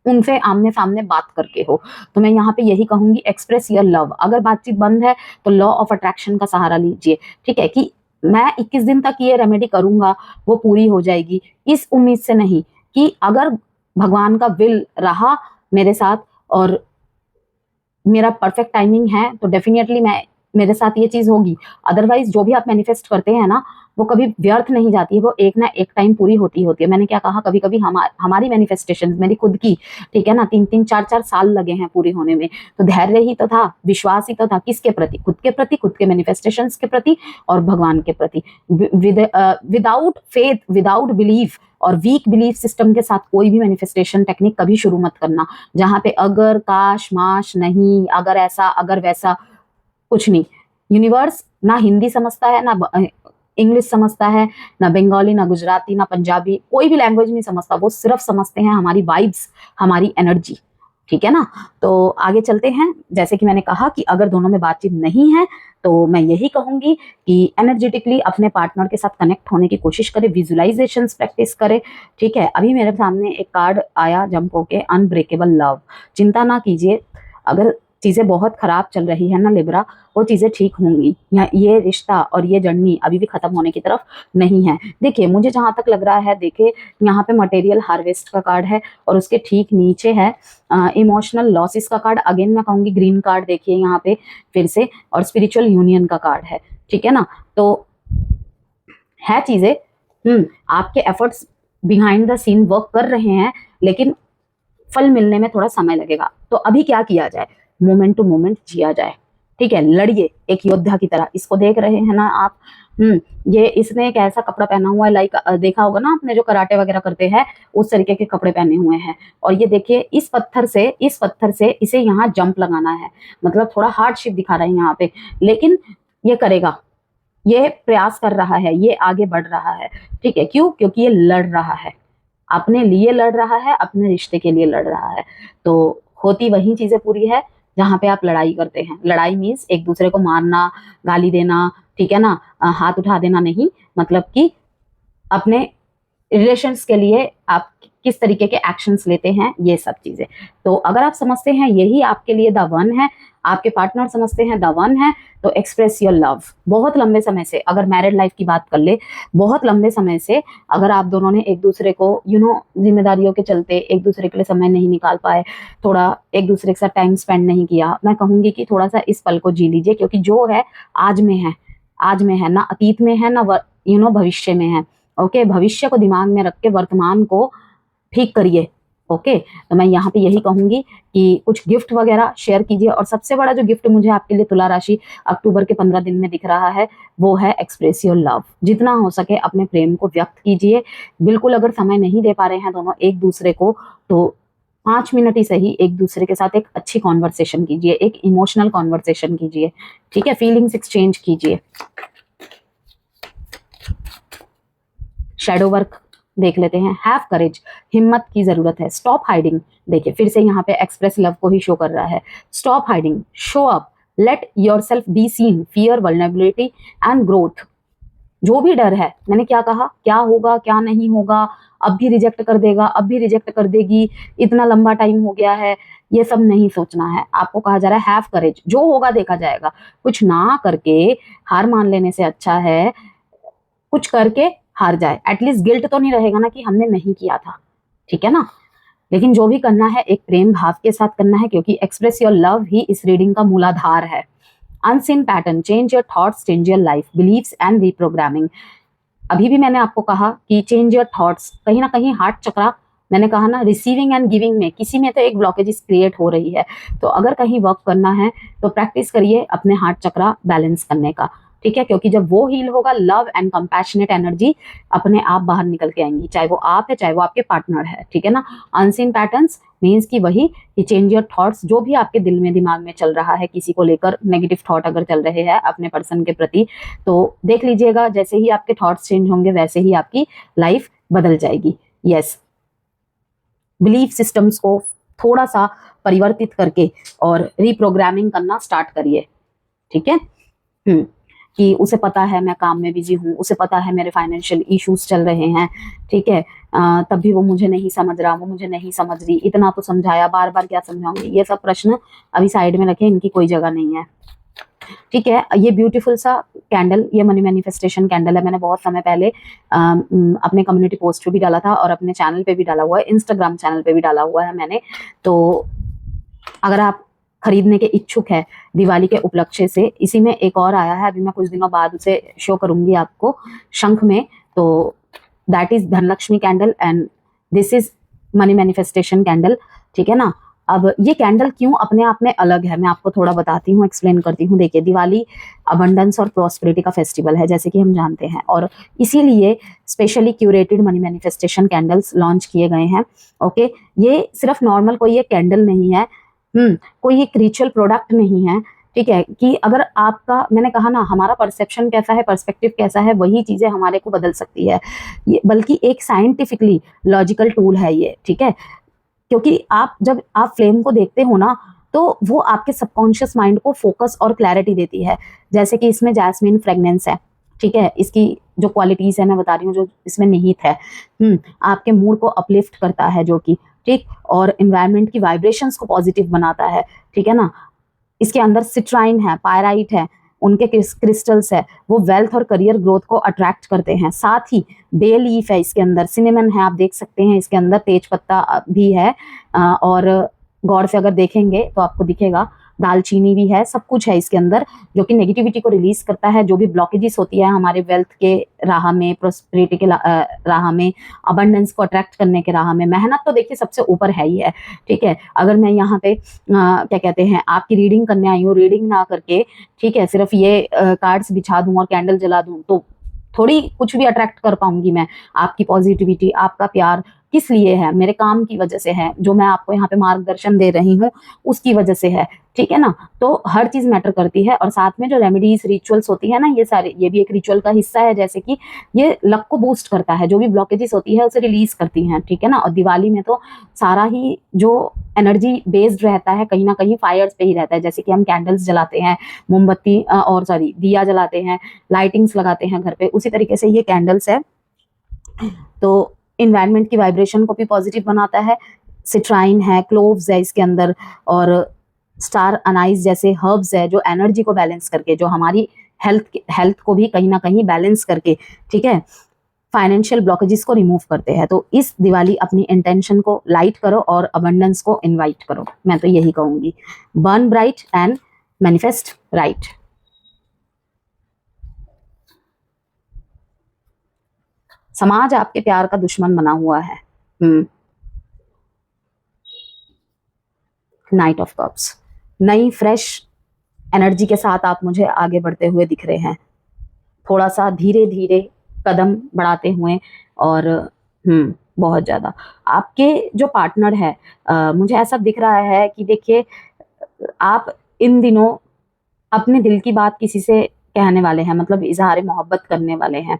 उनसे आमने सामने बात करके हो। तो मैं यहाँ पे यही कहूंगी, एक्सप्रेस योर लव। अगर बातचीत बंद है तो लॉ ऑफ अट्रैक्शन का सहारा लीजिए, ठीक है, कि मैं 21 दिन तक ये रेमेडी करूंगा, वो पूरी हो जाएगी, इस उम्मीद से नहीं कि अगर भगवान का विल रहा मेरे साथ और मेरा परफेक्ट टाइमिंग है तो डेफिनेटली मेरे साथ ये चीज होगी। अदरवाइज जो भी आप मैनिफेस्ट करते हैं ना, वो कभी व्यर्थ नहीं जाती है, वो एक ना एक टाइम पूरी होती होती है। मैंने क्या कहा, कभी कभी हमारी मैनिफेस्टेशन, मेरी खुद की, ठीक है ना, 3-3 4-4 साल लगे हैं पूरी होने में। तो धैर्य ही तो था, विश्वास ही तो था, किसके प्रति, खुद के प्रति, खुद के मैनिफेस्टेशंस के प्रति और भगवान के प्रति। विदाउट फेथ, विदाउट बिलीफ और वीक बिलीफ सिस्टम के साथ कोई भी मैनिफेस्टेशन टेक्निक कभी शुरू मत करना, जहां पे अगर, काश, माश, नहीं, अगर ऐसा, अगर वैसा, कुछ नहीं। यूनिवर्स ना हिंदी समझता है, ना इंग्लिश समझता है, ना बंगाली, ना गुजराती, ना पंजाबी, कोई भी लैंग्वेज नहीं समझता, वो सिर्फ समझते हैं हमारी वाइब्स, हमारी एनर्जी, ठीक है ना। तो आगे चलते हैं। जैसे कि मैंने कहा कि अगर दोनों में बातचीत नहीं है तो मैं यही कहूंगी कि एनर्जेटिकली अपने पार्टनर के साथ कनेक्ट होने की कोशिश करें, विजुअलाइजेशंस प्रैक्टिस करें, ठीक है। अभी मेरे सामने एक कार्ड आया जंप होके, अनब्रेकेबल लव। चिंता ना कीजिए, अगर चीजें बहुत खराब चल रही है ना लिब्रा, वो चीजें ठीक होंगी। ये रिश्ता और ये जर्नी अभी भी खत्म होने की तरफ नहीं है। देखिए मुझे जहां तक लग रहा है, देखिए यहाँ पे मटेरियल हार्वेस्ट का कार्ड है और उसके ठीक नीचे है इमोशनल लॉसेस का कार्ड। अगेन मैं कहूंगी ग्रीन कार्ड देखिए यहाँ पे फिर से, और स्पिरिचुअल यूनियन का कार्ड है, ठीक है ना। तो है चीजें, आपके efforts behind the scene work कर रहे हैं, लेकिन फल मिलने में थोड़ा समय लगेगा। तो अभी क्या किया जाए, मोमेंट टू मोमेंट जिया जाए, ठीक है, लड़िए एक योद्धा की तरह। इसको देख रहे हैं ना आप, ये इसने एक ऐसा कपड़ा पहना हुआ है, लाइक देखा होगा ना आपने जो कराटे वगैरह करते हैं उस तरीके के कपड़े पहने हुए हैं। और ये देखिए इस पत्थर से इसे यहाँ जंप लगाना है, मतलब थोड़ा हार्डशिप दिखा रहा है यहाँ पे, लेकिन ये करेगा, ये प्रयास कर रहा है, ये आगे बढ़ रहा है, ठीक है। क्यों? क्योंकि ये लड़ रहा है, अपने लिए लड़ रहा है, अपने रिश्ते के लिए लड़ रहा है। तो होती वही चीजें पूरी है जहां पे आप लड़ाई करते हैं। लड़ाई मीन्स एक दूसरे को मारना, गाली देना, ठीक है ना, हाथ उठा देना नहीं, मतलब कि अपने रिलेशंस के लिए आप किस तरीके के एक्शंस लेते हैं, ये सब चीजें। तो अगर आप समझते हैं यही आपके लिए द वन है, आपके पार्टनर समझते हैं द वन है, तो एक्सप्रेस योर लव। बहुत लंबे समय से, अगर मैरिड लाइफ की बात कर ले, बहुत लंबे समय से अगर आप दोनों ने एक दूसरे को जिम्मेदारियों के चलते एक दूसरे के लिए समय नहीं निकाल पाए, थोड़ा एक दूसरे के साथ टाइम स्पेंड नहीं किया, मैं कहूंगी कि थोड़ा सा इस पल को जी लीजिए, क्योंकि जो है आज में है, आज में है, ना अतीत में है, ना भविष्य में है। ओके, भविष्य को दिमाग में रख के वर्तमान को ठीक करिए। ओके, तो मैं यहाँ पे यही कहूंगी कि कुछ गिफ्ट वगैरह शेयर कीजिए। और सबसे बड़ा जो गिफ्ट मुझे आपके लिए तुला राशि अक्टूबर के 15 दिन में दिख रहा है, वो है एक्सप्रेस योर लव। जितना हो सके अपने प्रेम को व्यक्त कीजिए। बिल्कुल अगर समय नहीं दे पा रहे हैं दोनों एक दूसरे को, तो 5 मिनट ही सही एक दूसरे के साथ एक अच्छी कॉन्वर्सेशन कीजिए, एक इमोशनल कॉन्वर्सेशन कीजिए, ठीक है, फीलिंग्स एक्सचेंज कीजिए। शैडो वर्क देख लेते हैं। हैव करेज, हिम्मत की जरूरत है। स्टॉप हाइडिंग, देखिए फिर से यहाँ पे एक्सप्रेस लव को ही शो कर रहा है। Stop hiding, show up, let your self be seen, fear, vulnerability and growth. जो भी डर है, मैंने क्या कहा, क्या होगा क्या नहीं होगा, अब भी रिजेक्ट कर देगा, अब भी रिजेक्ट कर देगी, इतना लंबा टाइम हो गया है, ये सब नहीं सोचना है। आपको कहा जा रहा है हैव करेज, जो होगा देखा जाएगा। कुछ ना करके हार मान लेने से अच्छा है कुछ करके हार जाए, एटलीस्ट गिल्ट तो नहीं रहेगा ना कि हमने नहीं किया था, ठीक है ना। लेकिन जो भी करना है एक प्रेम भाव के साथ करना है, क्योंकि एक्सप्रेस योर लव ही इस रीडिंग का मूलाधार है। Unseen pattern, change your thoughts, change your life, beliefs and reprogramming. अभी भी मैंने आपको कहा कि चेंज योर थॉट्स, कहीं ना कहीं हार्ट चक्रा, मैंने कहा ना रिसीविंग एंड गिविंग में किसी में तो एक ब्लॉकेजेस क्रिएट हो रही है। तो अगर कहीं वर्क करना है तो प्रैक्टिस करिए अपने हार्ट चक्रा बैलेंस करने का, ठीक है, क्योंकि जब वो हील होगा लव एंड कंपैशनेट एनर्जी अपने आप बाहर निकल के आएंगी, चाहे वो आप है चाहे वो आपके पार्टनर है, ठीक है ना। अनसीन पैटर्न्स मीन्स कि वही कि चेंज योर थॉट्स, जो भी आपके दिल में दिमाग में चल रहा है किसी को लेकर, नेगेटिव थॉट अगर चल रहे हैं अपने पर्सन के प्रति, तो देख लीजिएगा जैसे ही आपके थॉट्स चेंज होंगे वैसे ही आपकी लाइफ बदल जाएगी। यस, बिलीफ सिस्टम्स को थोड़ा सा परिवर्तित करके और रीप्रोग्रामिंग करना स्टार्ट करिए, ठीक है। कि उसे पता है मैं काम में बिजी हूँ, उसे पता है मेरे फाइनेंशियल इश्यूज चल रहे हैं, ठीक है, तब भी वो मुझे नहीं समझ रहा, वो मुझे नहीं समझ रही, इतना तो समझाया, बार बार क्या समझाऊंगी। ये सब प्रश्न अभी साइड में रखें, इनकी कोई जगह नहीं है, ठीक है। ये ब्यूटीफुल सा कैंडल, ये मनी मैनिफेस्टेशन कैंडल है। मैंने बहुत समय पहले अपने कम्युनिटी पोस्ट पे भी डाला था और अपने चैनल पे भी डाला हुआ है, इंस्टाग्राम चैनल पे भी डाला हुआ है मैंने। तो अगर आप खरीदने के इच्छुक है दिवाली के उपलक्ष्य से, इसी में एक और आया है, अभी मैं कुछ दिनों बाद उसे शो करूंगी आपको शंख में। तो that is Dhanlaxmi candle and this is money manifestation candle, ठीक है ना। अब ये कैंडल क्यों अपने आप में अलग है, मैं आपको थोड़ा बताती हूँ, एक्सप्लेन करती हूँ। देखिए, दिवाली अबंडेंस और प्रॉस्पेरिटी का फेस्टिवल है जैसे कि हम जानते हैं, और इसीलिए specially curated money manifestation candles launch किए गए हैं। ओके, ये सिर्फ नॉर्मल कोई एक कैंडल नहीं है, कोई एक रिचुअल प्रोडक्ट नहीं है, ठीक है। कि अगर आपका, मैंने कहा ना, हमारा परसेप्शन कैसा है, पर्सपेक्टिव कैसा है, वही चीजें हमारे को बदल सकती है। ये बल्कि एक साइंटिफिकली लॉजिकल टूल है ये, ठीक है। क्योंकि जब आप फ्लेम को देखते हो ना, तो वो आपके सबकॉन्शियस माइंड को फोकस और क्लैरिटी देती है। जैसे कि इसमें जैस्मिन फ्रेग्रेंस है, ठीक है, इसकी जो क्वालिटीज है मैं बता रही हूँ, जो इसमें निहित है। आपके मूड को अपलिफ्ट करता है, जो कि ठीक, और इन्वायरमेंट की वाइब्रेशंस को पॉजिटिव बनाता है, ठीक है ना। इसके अंदर सिट्राइन है, पायराइट है, उनके क्रिस्टल्स है, वो वेल्थ और करियर ग्रोथ को अट्रैक्ट करते हैं। साथ ही बे लीफ है इसके अंदर, सिनेमन है, आप देख सकते हैं इसके अंदर तेज पत्ता भी है, और गौर से अगर देखेंगे तो आपको दिखेगा दालचीनी भी है, सब कुछ है इसके अंदर, जो कि नेगेटिविटी को रिलीज करता है। जो भी ब्लॉकेजेस होती है हमारे वेल्थ के राह में, प्रोस्पेरिटी के राह में, अबंडेंस को अट्रैक्ट करने के राह में, मेहनत तो देखिए सबसे ऊपर है ही है, ठीक है। अगर मैं यहाँ पे क्या कहते हैं आपकी रीडिंग करने आई हूँ, रीडिंग ना करके, ठीक है, सिर्फ ये कार्ड्स बिछा दूं और कैंडल जला दूं, तो थोड़ी कुछ भी अट्रैक्ट कर पाऊंगी मैं। आपकी पॉजिटिविटी, आपका प्यार किस लिए है, मेरे काम की वजह से है, जो मैं आपको यहाँ पे मार्गदर्शन दे रही हूँ उसकी वजह से है, ठीक है ना। तो हर चीज मैटर करती है। और साथ में जो रेमेडीज, रिचुअल्स होती है ना, ये सारे, ये भी एक रिचुअल का हिस्सा है। जैसे कि ये लक को बूस्ट करता है, जो भी ब्लॉकेजेस होती है उसे रिलीज करती हैं, ठीक है ना। और दिवाली में तो सारा ही जो एनर्जी बेस्ड रहता है कहीं ना कहीं फायर्स पे ही रहता है। जैसे कि हम कैंडल्स जलाते हैं, मोमबत्ती और सॉरी दिया जलाते हैं, लाइटिंग्स लगाते हैं घर पे, उसी तरीके से ये कैंडल्स है। तो इन्वायरमेंट की वाइब्रेशन को भी पॉजिटिव बनाता है। सिट्राइन है, क्लोव्स है इसके अंदर, और स्टार अनाइज जैसे हर्ब्स है, जो एनर्जी को बैलेंस करके, जो हमारी हेल्थ को भी कहीं ना कहीं बैलेंस करके, ठीक है, फाइनेंशियल ब्लॉकेजेस को रिमूव करते हैं। तो इस दिवाली अपनी इंटेंशन को लाइट करो और अबंडेंस को इनवाइट करो, मैं तो यही कहूंगी। Burn bright and manifest right. समाज आपके प्यार का दुश्मन बना हुआ है। नाइट ऑफ कप्स, नई फ्रेश एनर्जी के साथ आप मुझे आगे बढ़ते हुए दिख रहे हैं, थोड़ा सा धीरे धीरे कदम बढ़ाते हुए, और बहुत ज़्यादा। आपके जो पार्टनर है, मुझे ऐसा दिख रहा है कि देखिए, आप इन दिनों अपने दिल की बात किसी से कहने वाले हैं, मतलब इज़हार मोहब्बत करने वाले हैं,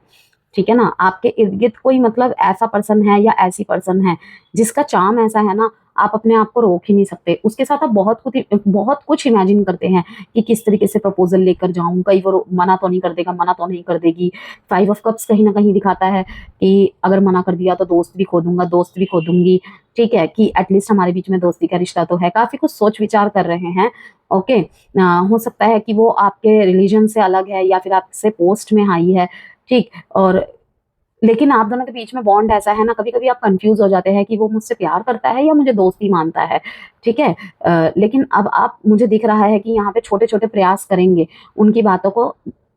ठीक है ना? आपके इर्द-गिर्द कोई मतलब ऐसा पर्सन है या ऐसी पर्सन है, जिसका चार्म ऐसा है ना, आप अपने आप को रोक ही नहीं सकते। उसके साथ आप बहुत कुछ इमेजिन करते हैं कि किस तरीके से प्रपोज़ल लेकर जाऊँ, कहीं वो मना तो नहीं कर देगा, मना तो नहीं कर देगी। 5 ऑफ कप्स कहीं न कहीं दिखाता है कि अगर मना कर दिया तो दोस्त भी खो दूँगा, दोस्त भी खो दूँगी, ठीक है? कि एट लीस्ट हमारे बीच में दोस्ती का रिश्ता तो है। काफ़ी कुछ सोच-विचार कर रहे हैं, ओके? हो सकता है कि वो आपके रिलीजन से अलग है या फिर आपसे पोस्ट में आई है, ठीक? और लेकिन आप दोनों के बीच में बॉन्ड ऐसा है ना, कभी-कभी आप कन्फ्यूज़ हो जाते हैं कि वो मुझसे प्यार करता है या मुझे दोस्ती मानता है, ठीक है? लेकिन अब आप मुझे दिख रहा है कि यहाँ पे छोटे-छोटे प्रयास करेंगे, उनकी बातों को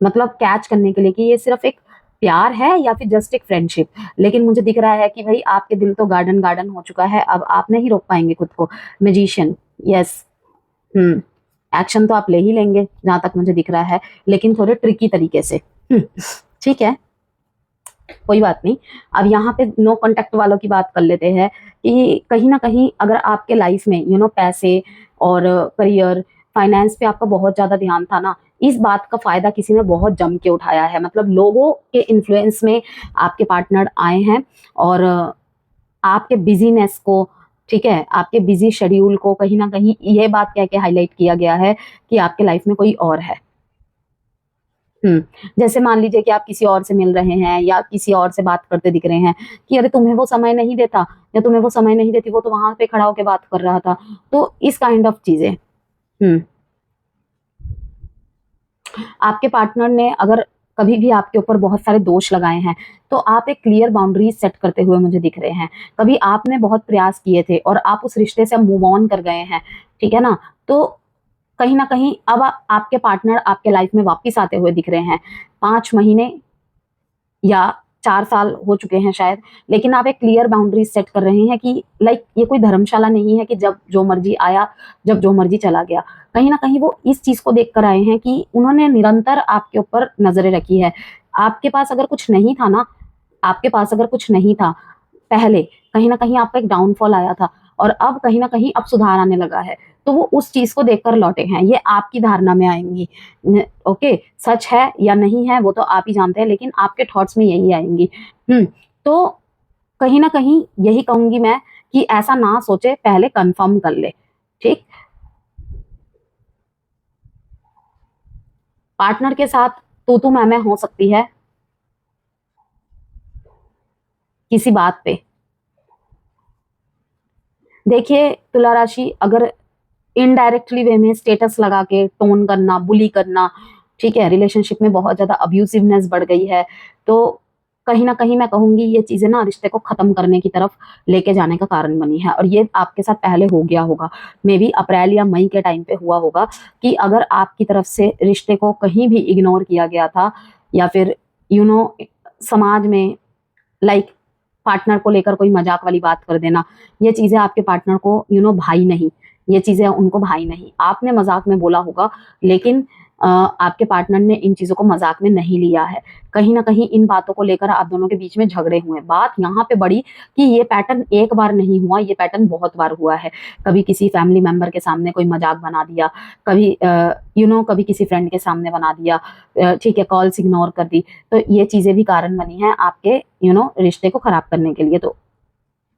मतलब कैच करने के लिए कि ये सिर्फ़ एक प्यार है या फिर जस्ट एक फ्रेंडशिप। लेकिन मुझे दिख रहा है कि भई आपके दिल तो गार्डन-गार्डन हो चुका है, अब आप नहीं रोक पाएँगे खुद को। Magician, yes. हुँ। एक्शन तो आप ले ही लेंगे, जहाँ तक मुझे दिख रहा है, लेकिन थोड़े ट्रिकी तरीके से। हुँ, ठीक है, कोई बात नहीं। अब यहाँ पे नो कॉन्टैक्ट वालों की बात कर लेते हैं कि कहीं न कहीं अगर आपके लाइफ़ में पैसे और करियर, फाइनेंस पे आपका बहुत ज़्यादा ध्यान था ना, इस बात का फ़ायदा किसी ने बहुत जम के उठाया है। मतलब लोगों के इन्फ्लुएंस में आपके पार्टनर आए हैं और आपके बिज़ीनेस को, ठीक है, आपके बिज़ी शेड्यूल को कहीं न कहीं ये बात कह के हाइलाइट किया गया है कि आपके लाइफ़ में कोई और है। हुँ, जैसे मान लीजिए कि आप किसी और से मिल रहे हैं या किसी और से बात करते दिख रहे हैं कि अरे तुम्हें वो समय नहीं देता या तुम्हें वो समय नहीं देती, वो तो वहाँ पे खड़ा होके बात कर रहा था। तो इस काइंड ऑफ चीज़ें। हुँ। आपके पार्टनर ने अगर कभी भी आपके ऊपर बहुत सारे दोष लगाए हैं, तो आप एक क्लियर बाउंड्रीज़ सेट करते हुए मुझे दिख रहे हैं। कभी आपने बहुत प्रयास किए थे और आप उस रिश्ते से अब मूव ऑन कर गए हैं, ठीक है ना? तो कहीं न कहीं अब आपके पार्टनर आपके लाइफ़ में वापस आते हुए दिख रहे हैं। 5 महीने या 4 साल हो चुके हैं शायद, लेकिन आप एक क्लियर बाउंड्रीज़ सेट कर रहे हैं कि लाइक ये कोई धर्मशाला नहीं है कि जब जो मर्ज़ी आया, जब जो मर्ज़ी चला गया। कहीं न कहीं वो इस चीज़ को देख कर आए हैं कि उन्होंने निरंतर आपके ऊपर नज़रें रखी है। आपके पास अगर कुछ नहीं था ना, आपके पास अगर कुछ नहीं था पहले, कहीं न कहीं आपका एक डाउनफॉल आया था और अब कहीं न कहीं अब सुधार आने लगा है। तो वो उस चीज़ को देखकर लौटे हैं, ये आपकी धारणा में आएँगी। ओके, सच है या नहीं है वो तो आप ही जानते हैं, लेकिन आपके थॉट्स में यही आएँगी। हुँ, तो कहीं न कहीं यही कहूँगी मैं कि ऐसा ना सोचे, पहले कन्फर्म कर ले, ठीक? पार्टनर के साथ तू-तू मैं-मैं हो सकती है किसी बात पे। देखिए, तुला राशि अगर इनडायरेक्टली वे में स्टेटस लगा के टोन करना, बुली करना, ठीक है? रिलेशनशिप में बहुत ज़्यादा अब्यूसिवनेस बढ़ गई है, तो कहीं न कहीं मैं कहूँगी ये चीज़ें ना रिश्ते को ख़त्म करने की तरफ लेके जाने का कारण बनी है और ये आपके साथ पहले हो गया होगा। मेबी अप्रैल या मई के टाइम पे हुआ होगा कि अगर आपकी तरफ से रिश्ते को कहीं भी इग्नोर किया गया था या फिर यू नो समाज में लाइक पार्टनर को लेकर कोई मजाक वाली बात कर देना, ये चीज़ें आपके पार्टनर को भाई नहीं, ये चीज़ें उनको भाई नहीं। आपने मज़ाक में बोला होगा लेकिन आपके पार्टनर ने इन चीज़ों को मज़ाक में नहीं लिया है। कहीं न कहीं इन बातों को लेकर आप दोनों के बीच में झगड़े हुए हैं। बात यहाँ पे बढ़ी कि ये पैटर्न एक बार नहीं हुआ, ये पैटर्न बहुत बार हुआ है। कभी किसी फैमिली मेंबर के सामने कोई मज़ाक बना दिया, कभी कभी किसी फ्रेंड के सामने बना दिया, ठीक है, कॉल्स इग्नोर कर दी। तो ये चीज़ें भी कारण बनी हैं आपके रिश्ते को खराब करने के लिए। तो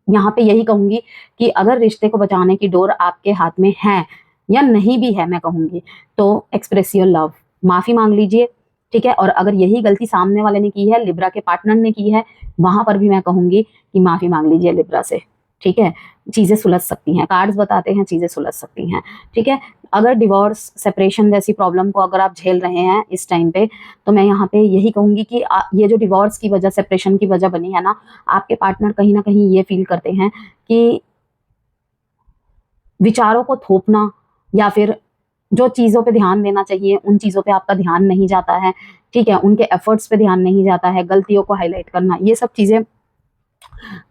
यहाँ पे यही कहूँगी कि अगर रिश्ते को बचाने की डोर आपके हाथ में है या नहीं भी है मैं कहूँगी, तो एक्सप्रेस योर लव, माफ़ी माँग लीजिए, ठीक है? और अगर यही गलती सामने वाले ने की है, लिब्रा के पार्टनर ने की है, वहाँ पर भी मैं कहूँगी कि माफ़ी माँग लीजिए लिब्रा से, ठीक है? चीज़ें सुलझ सकती हैं, कार्ड्स बताते हैं चीज़ें सुलझ सकती हैं, ठीक है? अगर डिवोर्स, सेपरेशन जैसी प्रॉब्लम को अगर आप झेल रहे हैं इस टाइम पे, तो मैं यहाँ पे यही कहूँगी कि ये जो डिवोर्स की वजह, सेपरेशन की वजह बनी है ना, आपके पार्टनर कहीं न कहीं ये फ़ील करते हैं कि विचारों को थोपना या फिर जो चीज़ों पे ध्यान देना चाहिए, उन चीज़ों पे आपका ध्यान नहीं जाता है, ठीक है? उनके एफर्ट्स पे ध्यान नहीं जाता है, गलतियों को हाइलाइट करना, ये सब चीज़ें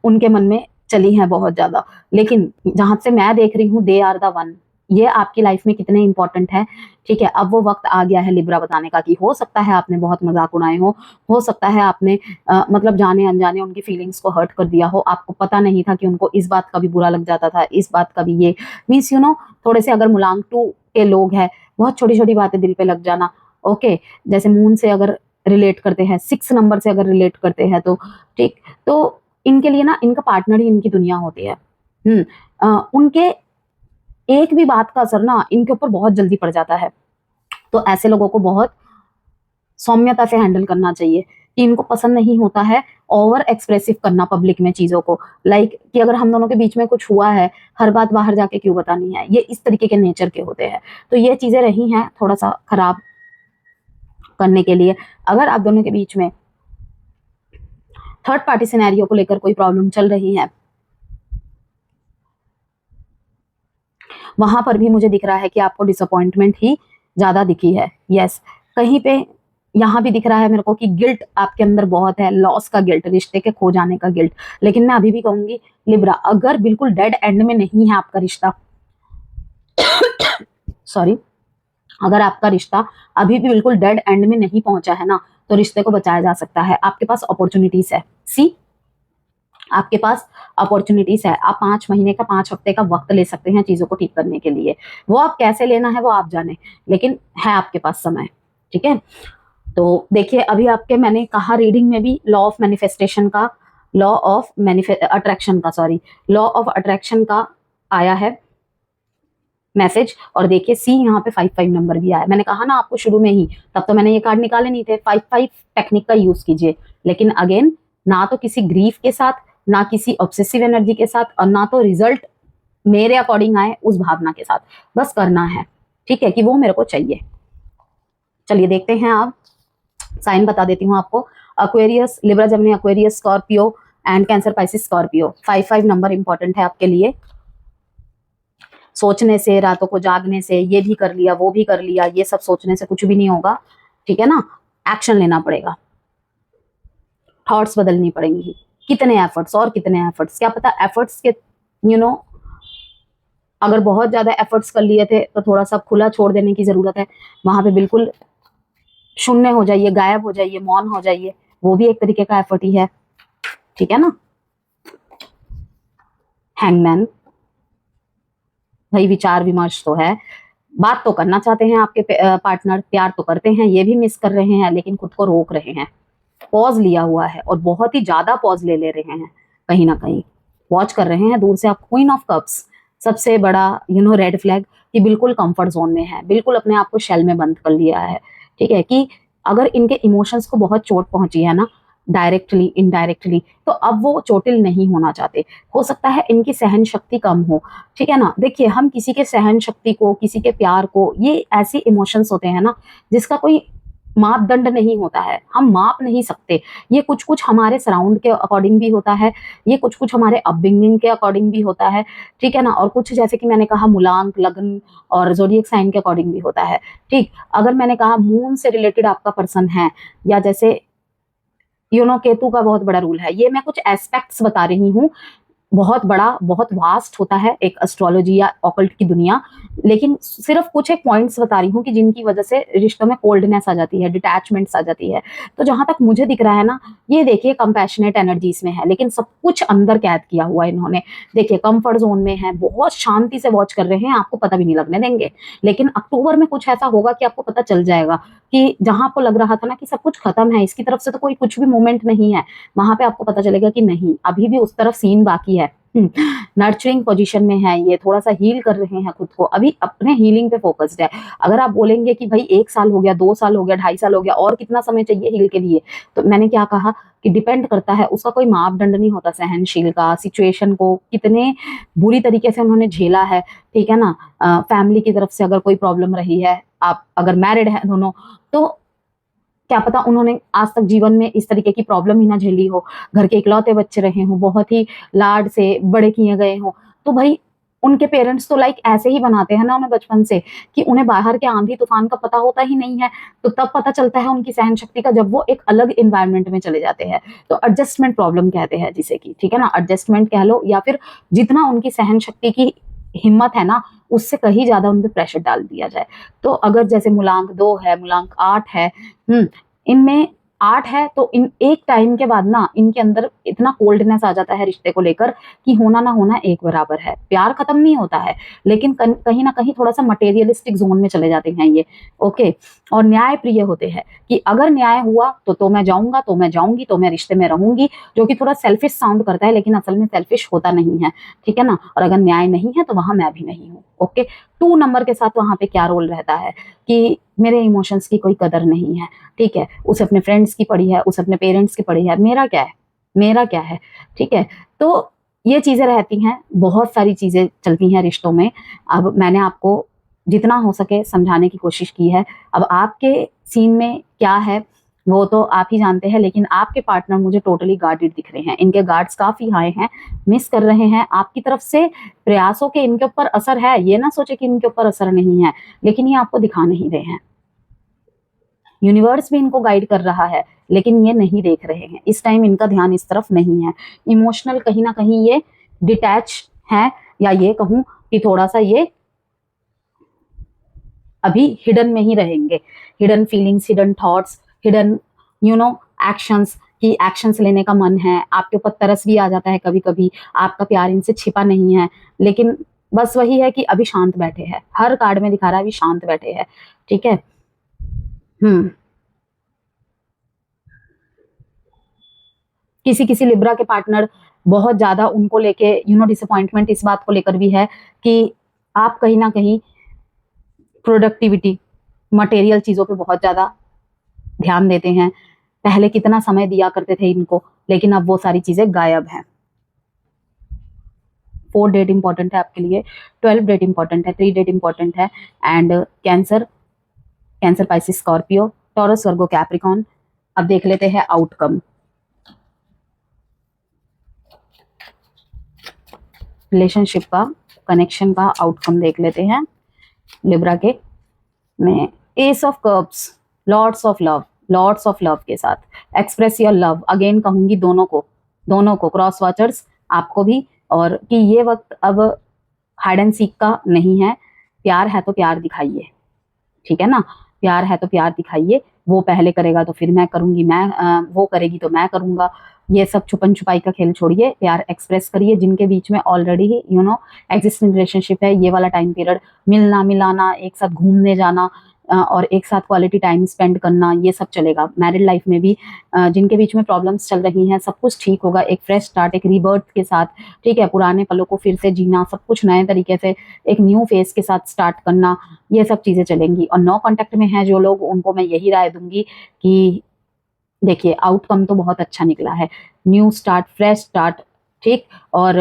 उनके मन में चली हैं बहुत ज़्यादा। लेकिन जहाँ से मैं देख रही हूँ दे आर द वन, ये आपकी लाइफ़ में कितने इम्पोर्टेंट है, ठीक है, अब वो वक्त आ गया है लिब्रा बताने का कि हो सकता है आपने बहुत मजाक उड़ाए हो सकता है आपने मतलब जाने अनजाने उनकी फीलिंग्स को हर्ट कर दिया हो, आपको पता नहीं था कि उनको इस बात का भी बुरा लग जाता था, इस बात का भी। ये मीन्स थोड़े से अगर मुलांग टू के लोग हैं, बहुत छोटी छोटी बातें दिल पे लग जाना। ओके, जैसे मून से अगर रिलेट करते हैं, 6 नंबर से अगर रिलेट करते हैं तो ठीक, तो इनके लिए ना इनका पार्टनर ही इनकी दुनिया होती है। उनके एक भी बात का असर ना इनके ऊपर बहुत जल्दी पड़ जाता है। तो ऐसे लोगों को बहुत सौम्यता से हैंडल करना चाहिए कि इनको पसंद नहीं होता है ओवर एक्सप्रेसिव करना पब्लिक में चीजों को। लाइक कि अगर हम दोनों के बीच में कुछ हुआ है, हर बात बाहर जाके क्यों बतानी है, ये इस तरीके के नेचर के होते हैं। तो ये चीजें रही हैं थोड़ा सा खराब करने के लिए। अगर आप दोनों के बीच में थर्ड पार्टी सिनेरियो को लेकर कोई प्रॉब्लम चल रही है, वहां पर भी मुझे दिख रहा है कि आपको डिसअपॉइंटमेंट ही ज्यादा दिखी है। यस, कहीं पे यहाँ भी दिख रहा है मेरे को कि गिल्ट आपके अंदर बहुत है, लॉस का गिल्ट, रिश्ते के खो जाने का गिल्ट। लेकिन मैं अभी भी कहूंगी लिब्रा, अगर बिल्कुल डेड एंड में नहीं है आपका रिश्ता सॉरी, अगर आपका रिश्ता अभी भी बिल्कुल डेड एंड में नहीं पहुंचा है ना, तो रिश्ते को बचाया जा सकता है। आपके पास अपॉर्चुनिटीज है, सी आपके पास अपॉर्चुनिटीज है। आप 5 महीने का 5 हफ्ते का वक्त ले सकते हैं चीजों को ठीक करने के लिए। वो आप कैसे लेना है वो आप जाने, लेकिन है आपके पास समय। ठीक है, तो देखिए अभी आपके मैंने कहा रीडिंग में भी लॉ ऑफ मैनिफेस्टेशन का, लॉ ऑफ अट्रैक्शन का, सॉरी, लॉ ऑफ अट्रैक्शन का आया है मैसेज। और देखिए सी यहाँ पे 5-5 नंबर भी आया। मैंने कहा ना आपको शुरू में ही, तब तो मैंने ये कार्ड निकाले नहीं थे। 5-5 टेक्निक का यूज कीजिए, लेकिन अगेन ना तो किसी ग्रीफ के साथ, ना किसी ऑब्सेसिव एनर्जी के साथ, और ना तो रिजल्ट मेरे अकॉर्डिंग आए उस भावना के साथ। बस करना है, ठीक है, कि वो मेरे को चाहिए। चलिए देखते हैं, आप साइन बता देती हूँ आपको। Aquarius, Libra, Gemini, Aquarius, Scorpio and cancer, Pisces, Scorpio. 5-5 number important है आपके लिए। सोचने से, रातों को जागने से, ये भी कर लिया वो भी कर लिया, ये सब सोचने से कुछ भी नहीं होगा। ठीक है ना, एक्शन लेना पड़ेगा, थॉट्स बदलनी पड़ेंगी। कितने एफर्ट्स और कितने एफर्ट्स, क्या पता एफर्ट्स के अगर बहुत ज्यादा एफर्ट्स कर लिए थे तो थोड़ा सा खुला छोड़ देने की जरूरत है। वहां पे बिल्कुल शून्य हो जाइए, गायब हो जाइए, मौन हो जाइए, वो भी एक तरीके का एफर्ट ही है। ठीक है ना। हैंगमैन, भाई विचार विमर्श तो है, बात तो करना चाहते हैं आपके पार्टनर, प्यार तो करते हैं, ये भी मिस कर रहे हैं, लेकिन खुद को रोक रहे हैं। पॉज लिया हुआ है और बहुत ही ज्यादा पॉज ले रहे हैं, कहीं ना कहीं वॉच कर रहे हैं दूर से। आप क्वीन ऑफ कप्स, सबसे बड़ा रेड फ्लैग, कि बिल्कुल कंफर्ट जोन में है, बिल्कुल अपने आप को शेल में बंद कर लिया है। ठीक है, कि अगर इनके इमोशंस को बहुत चोट पहुंची है ना, डायरेक्टली इनडायरेक्टली, तो अब वो चोटिल नहीं होना चाहते। हो सकता है इनकी सहन शक्ति कम हो। ठीक है ना, देखिए हम किसी के सहन शक्ति को, किसी के प्यार को, ये ऐसे इमोशंस होते हैं ना जिसका कोई मापदंड नहीं होता है, हम माप नहीं सकते। ये कुछ कुछ हमारे सराउंड के अकॉर्डिंग भी होता है, ये कुछ कुछ हमारे अपब्रिंगिंग के अकॉर्डिंग भी होता है। ठीक है ना, और कुछ जैसे कि मैंने कहा मूलांक, लग्न और ज़ोडिएक साइन के अकॉर्डिंग भी होता है। ठीक, अगर मैंने कहा मून से रिलेटेड आपका पर्सन है, या जैसे केतु का बहुत बड़ा रूल है, ये मैं कुछ एस्पेक्ट्स बता रही हूँ। बहुत बड़ा, बहुत वास्ट होता है एक एस्ट्रोलॉजी या ऑकल्ट की दुनिया, लेकिन सिर्फ कुछ एक पॉइंट्स बता रही हूँ कि जिनकी वजह से रिश्तों में कोल्डनेस आ जाती है, डिटैचमेंट्स आ जाती है। तो जहां तक मुझे दिख रहा है ना, ये देखिए कंपैशनेट एनर्जीज में है, लेकिन सब कुछ अंदर कैद किया हुआ है इन्होंने। देखिए कंफर्ट जोन में है, बहुत शांति से वॉच कर रहे हैं, आपको पता भी नहीं लगने देंगे। लेकिन अक्टूबर में कुछ ऐसा होगा कि आपको पता चल जाएगा कि जहां आपको लग रहा था ना कि सब कुछ खत्म है, इसकी तरफ से तो कोई कुछ भी मूवमेंट नहीं है, वहां पे आपको पता चलेगा कि नहीं, अभी भी उस तरफ सीन बाकी है। नर्चरिंग पोजीशन में है, ये थोड़ा सा हील कर रहे हैं खुद को, अभी अपने हीलिंग पे फोकस्ड है। अगर आप बोलेंगे कि भाई 1 साल हो गया, 2 साल हो गया, 2.5 साल हो गया, और कितना समय चाहिए हील के लिए, तो मैंने क्या कहा कि डिपेंड करता है, उसका कोई मापदंड नहीं होता सहनशील का। सिचुएशन को कितने बुरी तरीके से उन्होंने झेला है, ठीक है ना, फैमिली की तरफ से अगर कोई प्रॉब्लम रही है, आप अगर मैरिड है दोनों, तो क्या पता उन्होंने आज तक जीवन में इस तरीके की प्रॉब्लम ही ना झेली हो, घर के इकलौते बच्चे रहे हों, बहुत ही लाड से बड़े किए गए हों। तो भाई उनके पेरेंट्स तो लाइक ऐसे ही बनाते हैं ना उन्हें बचपन से, कि उन्हें बाहर के आंधी तूफान का पता होता ही नहीं है। तो तब पता चलता है उनकी सहन शक्ति का जब वो एक अलग इन्वायरमेंट में चले जाते हैं। तो एडजस्टमेंट प्रॉब्लम कहते हैं जिसे कि, ठीक है ना, एडजस्टमेंट कह लो, या फिर जितना उनकी सहन शक्ति की हिम्मत है ना, उससे कहीं ज्यादा उन पे प्रेशर डाल दिया जाए। तो अगर जैसे मूलांक 2 है, मूलांक 8 है, इनमें 8 है, तो इन एक टाइम के बाद ना इनके अंदर इतना कोल्डनेस आ जाता है रिश्ते को लेकर कि होना ना होना एक बराबर है। प्यार खत्म नहीं होता है, लेकिन कहीं ना कहीं थोड़ा सा मटेरियलिस्टिक जोन में चले जाते हैं ये। ओके, और न्याय प्रिय होते हैं कि अगर न्याय हुआ तो मैं जाऊंगा, तो मैं जाऊंगी, तो मैं रिश्ते में रहूंगी, जो कि थोड़ा सेल्फिश साउंड करता है, लेकिन असल में सेल्फिश होता नहीं है, ठीक है ना। और अगर न्याय नहीं है तो वहां मैं भी नहीं हूँ। ओके, 2 नंबर के साथ वहां पे क्या रोल रहता है कि मेरे इमोशंस की कोई कदर नहीं है, ठीक है। उसे अपने फ्रेंड्स की पड़ी है, उसे अपने पेरेंट्स की पड़ी है, मेरा क्या है, मेरा क्या है, ठीक है। तो ये चीजें रहती हैं, बहुत सारी चीजें चलती हैं रिश्तों में। अब मैंने आपको जितना हो सके समझाने की कोशिश की है। अब आपके सीन में क्या है वो तो आप ही जानते हैं, लेकिन आपके पार्टनर मुझे टोटली गार्डेड दिख रहे हैं, इनके गार्ड्स काफी हाई हैं, मिस कर रहे हैं आपकी तरफ से प्रयासों के इनके ऊपर असर है। ये ना सोचे कि इनके ऊपर असर नहीं है, लेकिन ये आपको दिखा नहीं रहे हैं। यूनिवर्स भी इनको गाइड कर रहा है, लेकिन ये नहीं देख रहे हैं। इस टाइम इनका ध्यान इस तरफ नहीं है। इमोशनल कहीं ना कहीं ये डिटैच है, या ये कहूं कि थोड़ा सा ये अभी हिडन में ही रहेंगे। Hidden feelings, hidden thoughts, hidden actions, की एक्शंस लेने का मन है, आपके ऊपर तरस भी आ जाता है कभी कभी, आपका प्यार इनसे छिपा नहीं है, लेकिन बस वही है कि अभी शांत बैठे हैं। हर कार्ड में दिखा रहा है अभी शांत बैठे हैं, ठीक है। किसी किसी लिब्रा के पार्टनर बहुत ज्यादा उनको लेके डिसअपॉइंटमेंट इस बात को लेकर भी है कि आप कहीं ना कहीं प्रोडक्टिविटी, मटेरियल चीजों पे बहुत ज्यादा ध्यान देते हैं। पहले कितना समय दिया करते थे इनको, लेकिन अब वो सारी चीजें गायब हैं। 4 डेट इंपॉर्टेंट है आपके लिए, 12 डेट इंपॉर्टेंट है, 3 डेट इंपॉर्टेंट है, and Cancer, Cancer, Pisces, Scorpio, Taurus, Virgo, Capricorn. अब देख लेते हैं आउटकम, रिलेशनशिप का, कनेक्शन का आउटकम देख लेते हैं लिब्रा के में। Ace of cups, lords of love, lords of love के साथ एक्सप्रेस योर लव। अगेन कहूंगी दोनों को क्रॉस वॉचर्स, आपको भी, और कि ये वक्त अब हाइड एंड सीक का नहीं है। प्यार है तो प्यार दिखाइए, ठीक है ना। प्यार है तो प्यार दिखाइए। वो पहले करेगा तो फिर मैं करूंगी, वो करेगी तो मैं करूंगा। ये सब छुपन छुपाई का खेल छोड़िए, प्यार एक्सप्रेस करिए। जिनके बीच में ऑलरेडी ही एग्जिस्टिंग रिलेशनशिप है, ये वाला टाइम पीरियड, मिलना मिलाना, एक साथ घूमने जाना, और एक साथ क्वालिटी टाइम स्पेंड करना, ये सब चलेगा। मैरिड लाइफ में भी जिनके बीच में प्रॉब्लम्स चल रही हैं, सब कुछ ठीक होगा। एक फ्रेश स्टार्ट, एक रीबर्थ के साथ, ठीक है। पुराने पलों को फिर से जीना, सब कुछ नए तरीके से एक न्यू फेज के साथ स्टार्ट करना, ये सब चीजें चलेंगी। और नो कांटेक्ट में हैं जो लोग, उनको मैं यही राय दूंगी कि देखिए आउटकम तो बहुत अच्छा निकला है, न्यू स्टार्ट, फ्रेश स्टार्ट, ठीक। और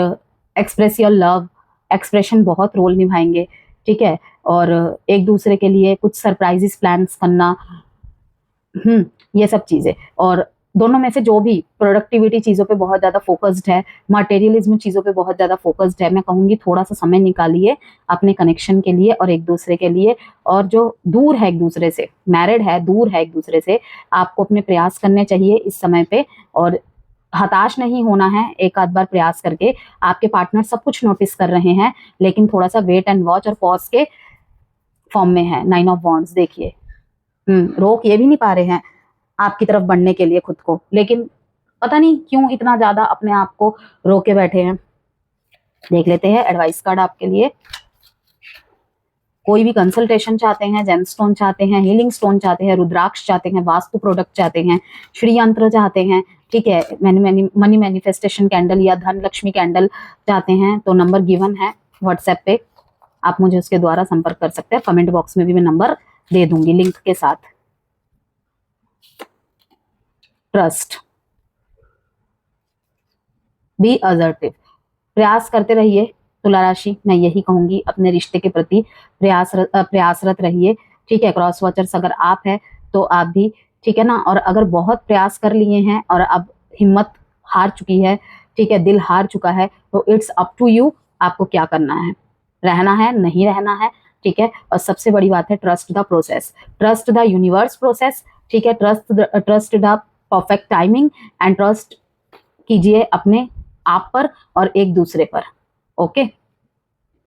एक्सप्रेस योर लव, एक्सप्रेशन बहुत रोल निभाएंगे, ठीक है। और एक दूसरे के लिए कुछ सरप्राइजेस प्लान्स करना, ये सब चीजें। और दोनों में से जो भी प्रोडक्टिविटी चीजों पे बहुत ज्यादा फोकस्ड है, मटेरियलिज्म चीजों पे बहुत ज्यादा फोकस्ड है, मैं कहूंगी थोड़ा सा समय निकालिए अपने कनेक्शन के लिए और एक दूसरे के लिए। और जो दूर है एक दूसरे से, मैरिड है, दूर है एक दूसरे से, आपको अपने प्रयास करने चाहिए इस समय पे। और हताश नहीं होना है, एक आध बार प्रयास करके। आपके पार्टनर सब कुछ नोटिस कर रहे हैं, लेकिन थोड़ा सा वेट एंड वॉच और पॉज के फॉर्म में है। 9 ऑफ वॉन्ड्स देखिए, रोक ये भी नहीं पा रहे हैं आपकी तरफ बढ़ने के लिए खुद को, लेकिन पता नहीं क्यों इतना ज्यादा अपने आप को रोके बैठे हैं। देख लेते हैं एडवाइस कार्ड आपके लिए। कोई भी कंसल्टेशन चाहते हैं, जेमस्टोन चाहते हैं, हीलिंग स्टोन चाहते हैं, रुद्राक्ष चाहते हैं, वास्तु प्रोडक्ट चाहते हैं, श्री यंत्र चाहते हैं, ठीक है, मनी मैनिफेस्टेशन कैंडल या धन लक्ष्मी कैंडल चाहते हैं, तो नंबर गिवन है व्हाट्सएप पे, आप मुझे उसके द्वारा संपर्क कर सकते हैं। कमेंट बॉक्स में भी मैं नंबर दे दूंगी लिंक के साथ। ट्रस्ट, बी असर्टिव, प्रयास करते रहिए तुला राशि, मैं यही कहूंगी। अपने रिश्ते के प्रति प्रयासरत रहिए, ठीक है। क्रॉस वॉचर्स अगर आप है तो आप भी, ठीक है ना। और अगर बहुत प्रयास कर लिए हैं और अब हिम्मत हार चुकी है, ठीक है, दिल हार चुका है, तो इट्स अप टू यू, आपको क्या करना है, रहना है, नहीं रहना है, ठीक है। और सबसे बड़ी बात है trust the process, trust the universe process, ठीक है। Trust the perfect timing and trust कीजिए अपने आप पर और एक दूसरे पर। ओके।